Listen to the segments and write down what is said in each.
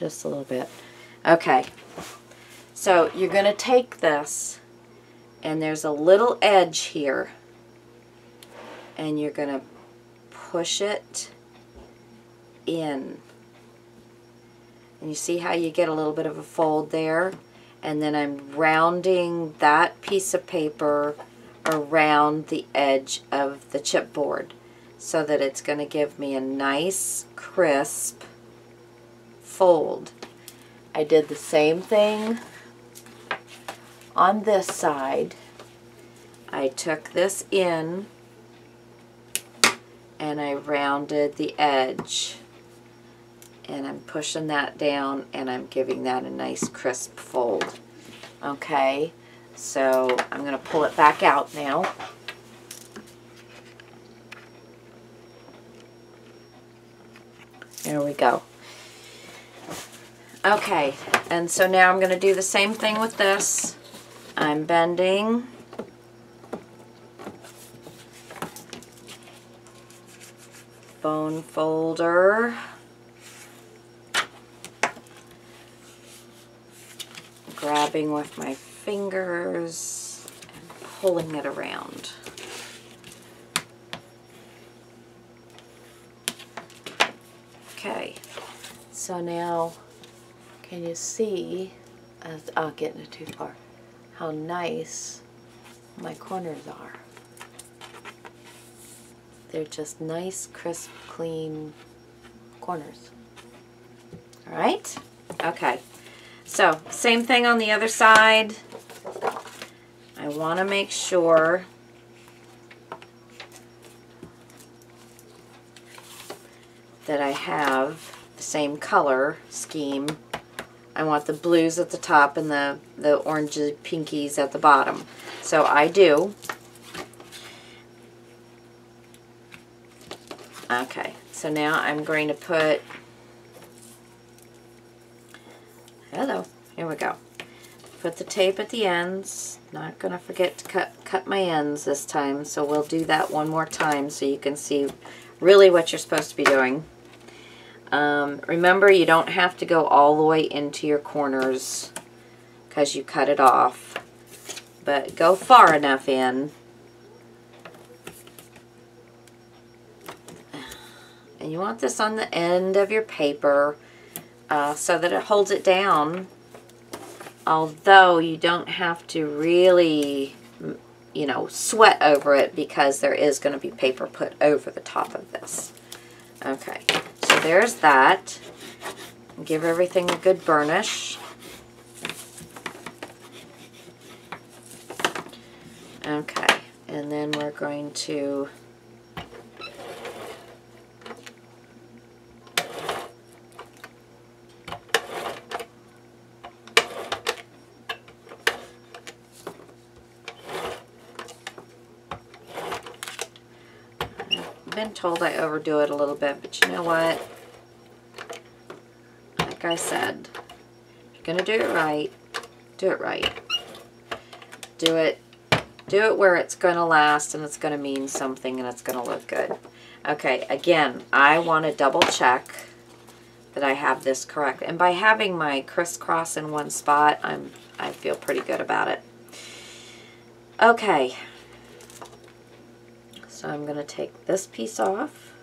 just a little bit. Okay, so you're going to take this, and there's a little edge here, and you're going to push it in. And you see how you get a little bit of a fold there? And then I'm rounding that piece of paper around the edge of the chipboard so that it's going to give me a nice crisp fold. I did the same thing on this side. I took this in and I rounded the edge, and I'm pushing that down and I'm giving that a nice crisp fold. Okay, so I'm going to pull it back out now. There we go. Okay, and so now I'm going to do the same thing with this. I'm bending. Bone folder. Grabbing with my fingers and pulling it around. Okay, so now can you see, I'll get it too far, how nice my corners are. They're just nice, crisp, clean corners. All right? Okay. So, same thing on the other side. I want to make sure that I have the same color scheme. I want the blues at the top and the orangey pinkies at the bottom. So I do. Okay, so now I'm going to put, hello, here we go. Put the tape at the ends. Not going to forget to cut my ends this time, so we'll do that one more time so you can see really what you're supposed to be doing. Remember, you don't have to go all the way into your corners because you cut it off, but go far enough in. And you want this on the end of your paper so that it holds it down, although you don't have to really, you know, sweat over it because there is going to be paper put over the top of this. Okay, so there's that. Give everything a good burnish. Okay, and then we're going to been told I overdo it a little bit, but you know what? Like I said, if you're gonna do it right, do it right. Do it where it's gonna last and it's gonna mean something and it's gonna look good. Okay, again, I want to double check that I have this correct, and by having my crisscross in one spot, I feel pretty good about it. Okay. So I'm going to take this piece off.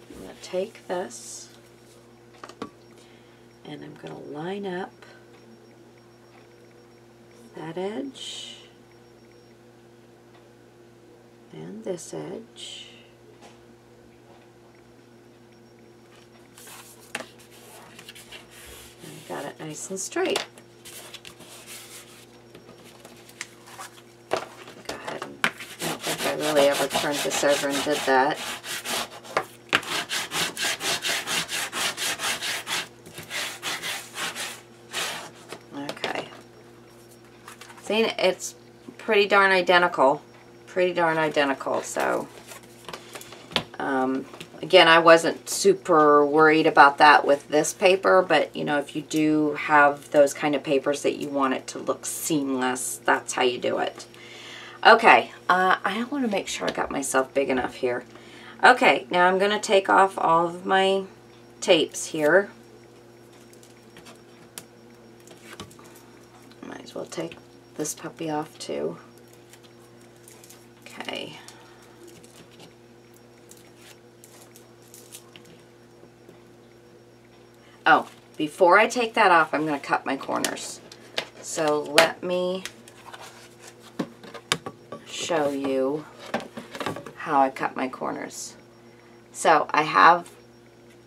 I'm going to take this and I'm going to line up that edge and this edge. Got it nice and straight. Go ahead and, I don't think I really ever turned this over and did that. Okay. See, it's pretty darn identical. Pretty darn identical, so again, I wasn't super worried about that with this paper, but you know, if you do have those kind of papers that you want it to look seamless, that's how you do it. Okay, I want to make sure I got myself big enough here. Okay, now I'm going to take off all of my tapes here. Might as well take this puppy off too. Okay. Oh, before I take that off, I'm going to cut my corners. So let me show you how I cut my corners. So I have,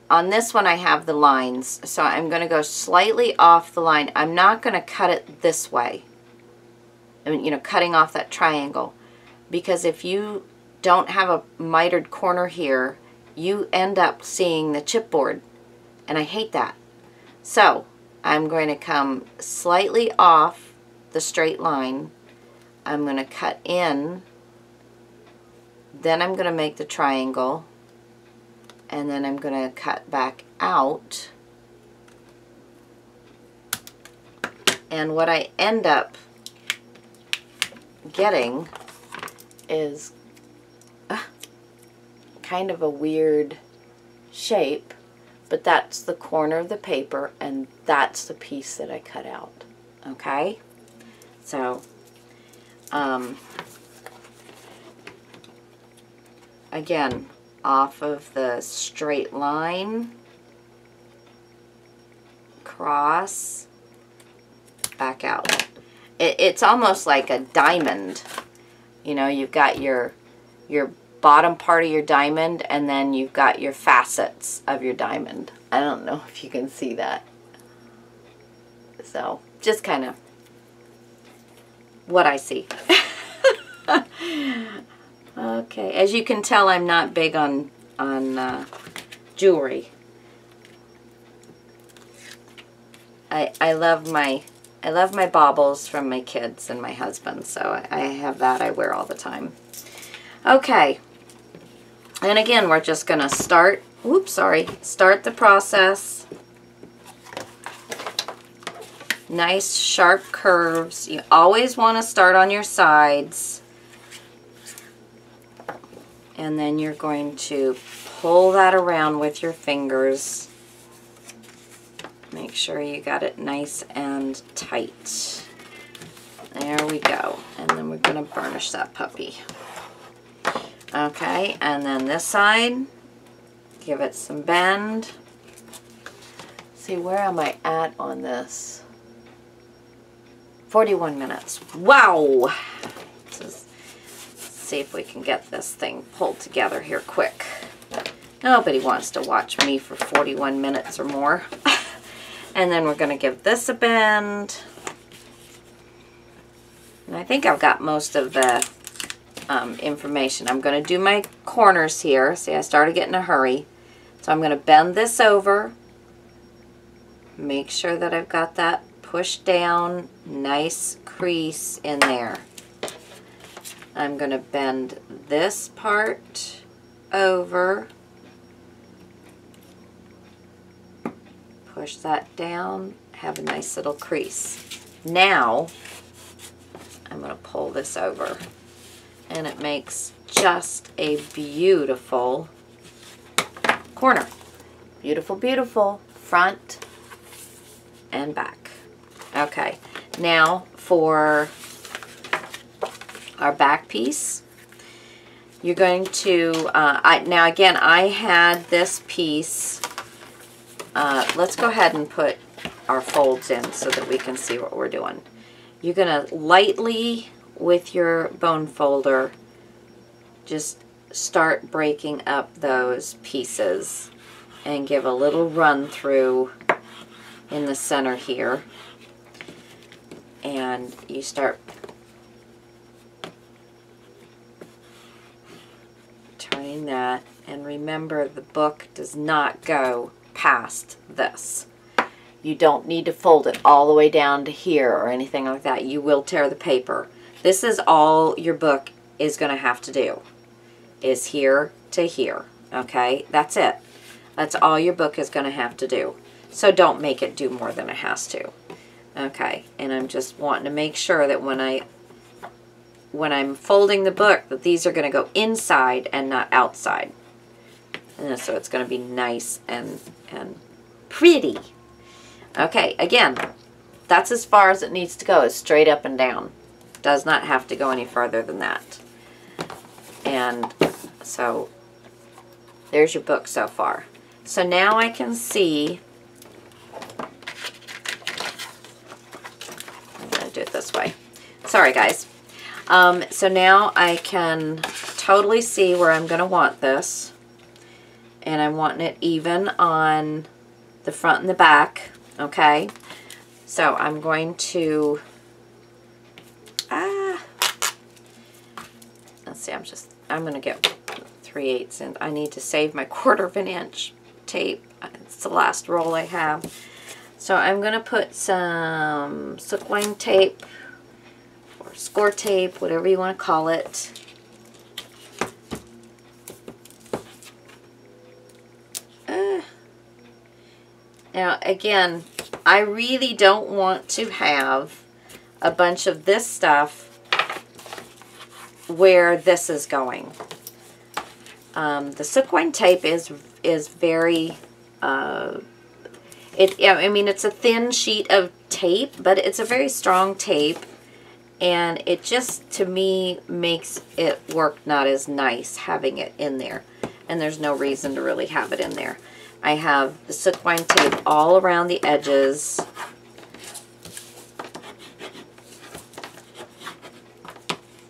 on this one I have the lines, so I'm going to go slightly off the line. I'm not going to cut it this way, I mean, you know, cutting off that triangle, because if you don't have a mitered corner here, you end up seeing the chipboard, and I hate that. So I'm going to come slightly off the straight line. I'm going to cut in, then I'm going to make the triangle, and then I'm going to cut back out. And what I end up getting is kind of a weird shape, but that's the corner of the paper, and that's the piece that I cut out. Okay? So, again, off of the straight line, cross, back out. It's almost like a diamond. You know, you've got your bottom part of your diamond, and then you've got your facets of your diamond. I don't know if you can see that. So, just kind of what I see. Okay, as you can tell, I'm not big on jewelry. I love my baubles from my kids and my husband, so I have that I wear all the time. Okay, and again, we're just gonna start the process. Nice sharp curves. You always want to start on your sides. And then you're going to pull that around with your fingers. Make sure you got it nice and tight. There we go. And then we're going to burnish that puppy. Okay, and then this side, give it some bend. See, where am I at on this? 41 minutes. Wow! See if we can get this thing pulled together here quick. Nobody wants to watch me for 41 minutes or more. And then we're going to give this a bend. And I think I've got most of the information. I'm going to do my corners here. See, I started getting in a hurry. So I'm going to bend this over. Make sure that I've got that pushed down, nice crease in there. I'm going to bend this part over, push that down, have a nice little crease. Now, I'm going to pull this over, and it makes just a beautiful corner. Beautiful, beautiful, front and back. Okay, now for our back piece, you're going to, now again, I had this piece, let's go ahead and put our folds in so that we can see what we're doing. You're going to lightly, with your bone folder, just start breaking up those pieces and give a little run through in the center here. And you start turning that, and remember, the book does not go past this. You don't need to fold it all the way down to here or anything like that. You will tear the paper. This is all your book is going to have to do, is here to here. Okay, that's it. That's all your book is going to have to do. So don't make it do more than it has to. Okay, and I'm just wanting to make sure that when I when I'm folding the book that these are going to go inside and not outside. And so it's going to be nice and pretty. Okay, again, that's as far as it needs to go, is straight up and down. Does not have to go any further than that. And so there's your book so far. So now I can see, I'm going to do it this way. Sorry guys. So now I can totally see where I'm going to want this. And I'm wanting it even on the front and the back. Okay. So I'm going to, let's see, I'm going to get 3/8 and I need to save my 1/4 inch tape. It's the last roll I have. So I'm going to put some silk-line tape or score tape, whatever you want to call it. Now again, I really don't want to have a bunch of this stuff where this is going. The silk-line tape is very, I mean, it's a thin sheet of tape, but it's a very strong tape, and it just, to me, makes it work not as nice having it in there, and there's no reason to really have it in there. I have the silk-line tape all around the edges.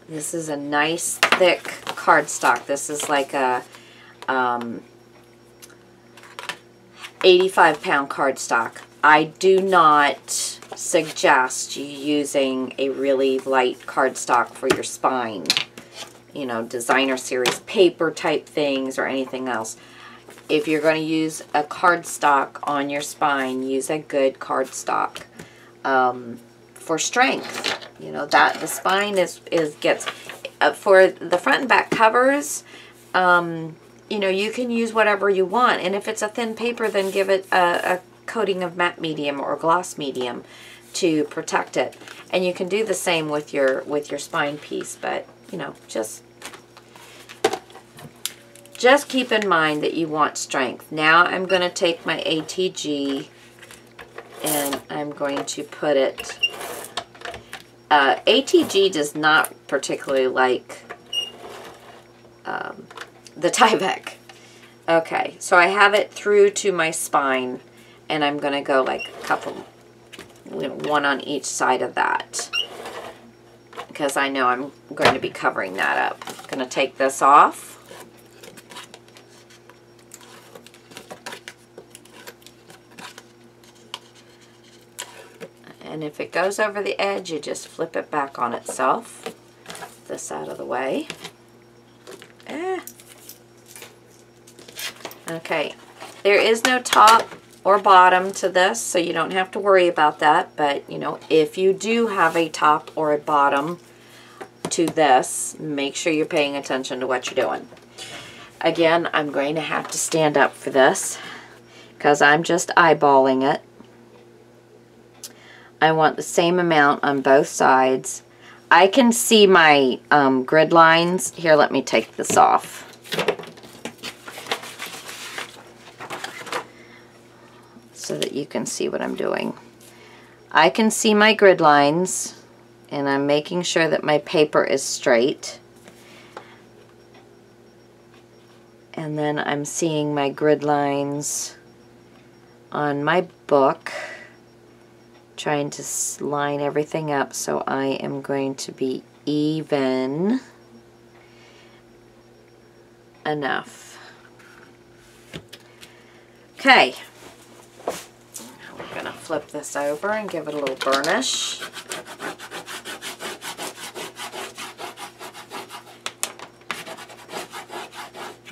This is a nice thick cardstock. This is like a 85-pound cardstock. I do not suggest you using a really light cardstock for your spine. You know, designer series paper type things or anything else. If you're going to use a cardstock on your spine, use a good cardstock for strength. You know, that the spine gets for the front and back covers. You know, you can use whatever you want, and if it's a thin paper, then give it a coating of matte medium or gloss medium to protect it. And you can do the same with your spine piece, but you know, just keep in mind that you want strength. Now I'm going to take my ATG and I'm going to put it, ATG does not particularly like the Tyvek. Okay, so I have it through to my spine and I'm going to go like a couple, you know, one on each side of that, because I know I'm going to be covering that up. I'm going to take this off. And if it goes over the edge, you just flip it back on itself. This out of the way. Okay, there is no top or bottom to this, so you don't have to worry about that. But, you know, if you do have a top or a bottom to this, make sure you're paying attention to what you're doing. Again, I'm going to have to stand up for this because I'm just eyeballing it. I want the same amount on both sides. I can see my grid lines. Here, let me take this off. So that you can see what I'm doing. I can see my grid lines, and I'm making sure that my paper is straight. And then I'm seeing my grid lines on my book, trying to line everything up so I am going to be even enough. Okay. Now we're going to flip this over and give it a little burnish.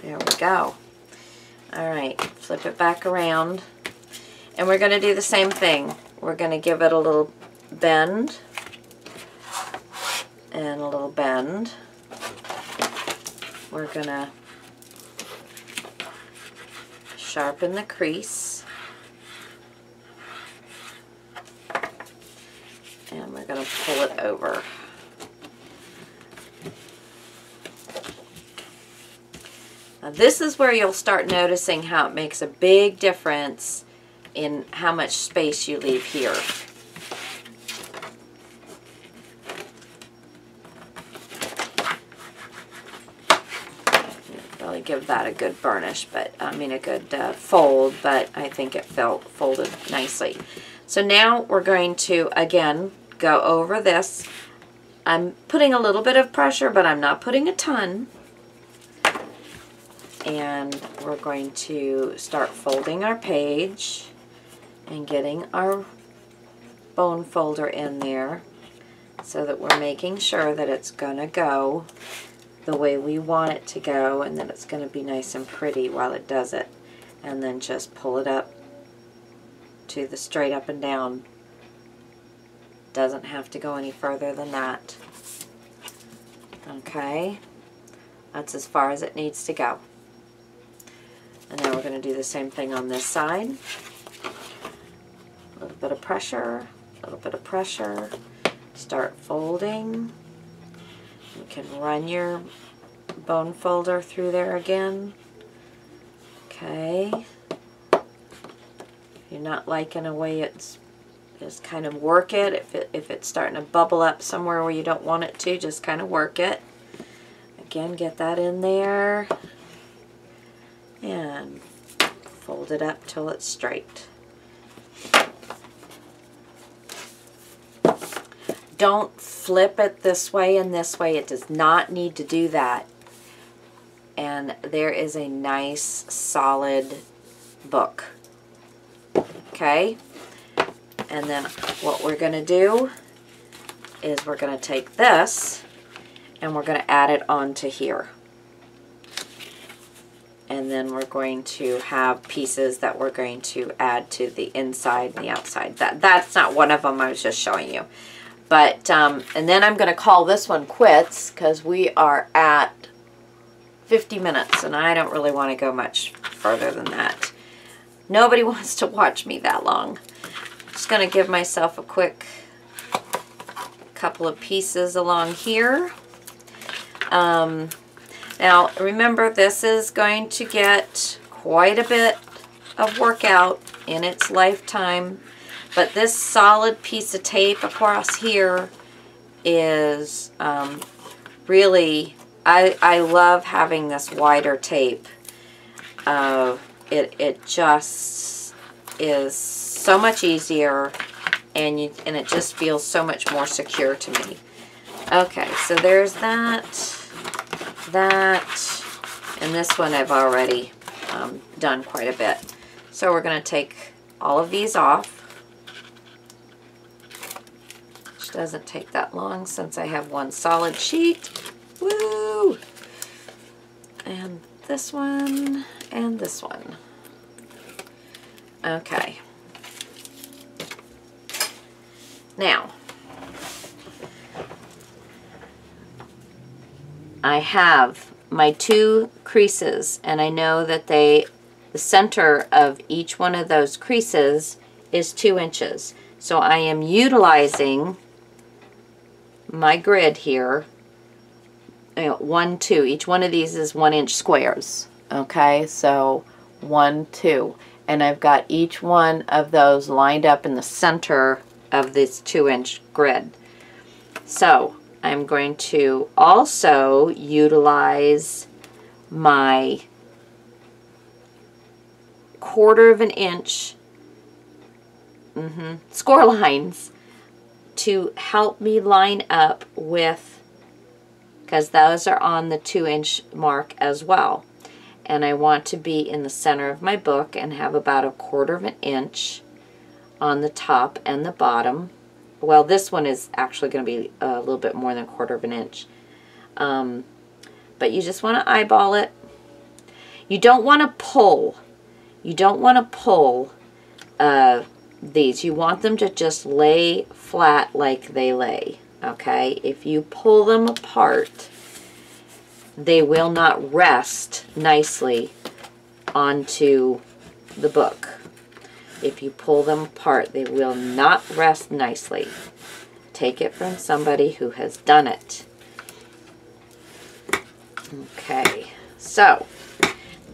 There we go. Alright, flip it back around. And we're going to do the same thing. We're going to give it a little bend and a little bend. We're going to sharpen the crease. And we're going to pull it over. Now this is where you'll start noticing how it makes a big difference in how much space you leave here. Really give that a good burnish, but I mean a good fold, but I think it folded nicely. So now we're going to again go over this. I'm putting a little bit of pressure, but I'm not putting a ton. And we're going to start folding our page and getting our bone folder in there so that we're making sure that it's going to go the way we want it to go and that it's going to be nice and pretty while it does it. And then just pull it up to the straight up and down. Doesn't have to go any further than that. Okay, that's as far as it needs to go. And now we're going to do the same thing on this side. A little bit of pressure, a little bit of pressure. Start folding. You can run your bone folder through there again. Okay. If you're not liking the way it's, just kind of work it. If it's starting to bubble up somewhere where you don't want it to, just kind of work it. Again, get that in there. And fold it up till it's straight. Don't flip it this way and this way. It does not need to do that. And there is a nice solid book. Okay? And then what we're going to do is we're going to take this and we're going to add it onto here. And then we're going to have pieces that we're going to add to the inside and the outside. That's not one of them, I was just showing you. But, and then I'm going to call this one quits because we are at 50 minutes and I don't really want to go much further than that. Nobody wants to watch me that long. Just going to give myself a quick couple of pieces along here. Now, remember, this is going to get quite a bit of workout in its lifetime, but this solid piece of tape across here is really, I love having this wider tape. It just is so much easier, and it just feels so much more secure to me. Okay, so there's that. And this one I've already done quite a bit. So we're going to take all of these off, which doesn't take that long since I have one solid sheet. Woo! And this one and this one. Okay. Now, I have my two creases, and I know that the center of each one of those creases is 2 inches. So I am utilizing my grid here, 1, 2. Each one of these is 1 inch squares. Okay, so 1, 2. And I've got each one of those lined up in the center of this 2 inch grid. So I'm going to also utilize my 1/4 inch score lines to help me line up with, because those are on the 2 inch mark as well. And I want to be in the center of my book and have about 1/4 inch on the top and the bottom. Well, this one is actually going to be a little bit more than 1/4 inch. But you just want to eyeball it. You don't want to pull. You don't want to pull these. You want them to just lay flat like they lay. Okay? If you pull them apart, they will not rest nicely onto the book. If you pull them apart, they will not rest nicely. Take it from somebody who has done it. Okay, so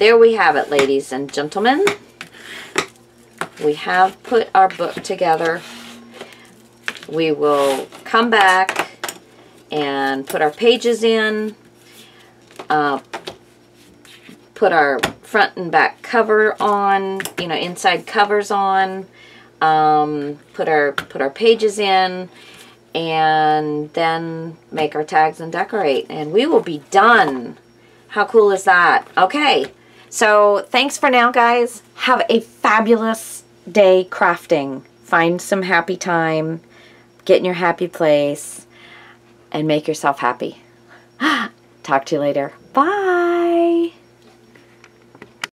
there we have it, ladies and gentlemen. We have put our book together. We will come back and put our pages in, put our front and back cover on, you know, inside covers on, put our pages in, and then make our tags and decorate, and we will be done. How cool is that? Okay, so thanks for now, guys. Have a fabulous day crafting. Find some happy time, get in your happy place, and make yourself happy. Talk to you later. Bye.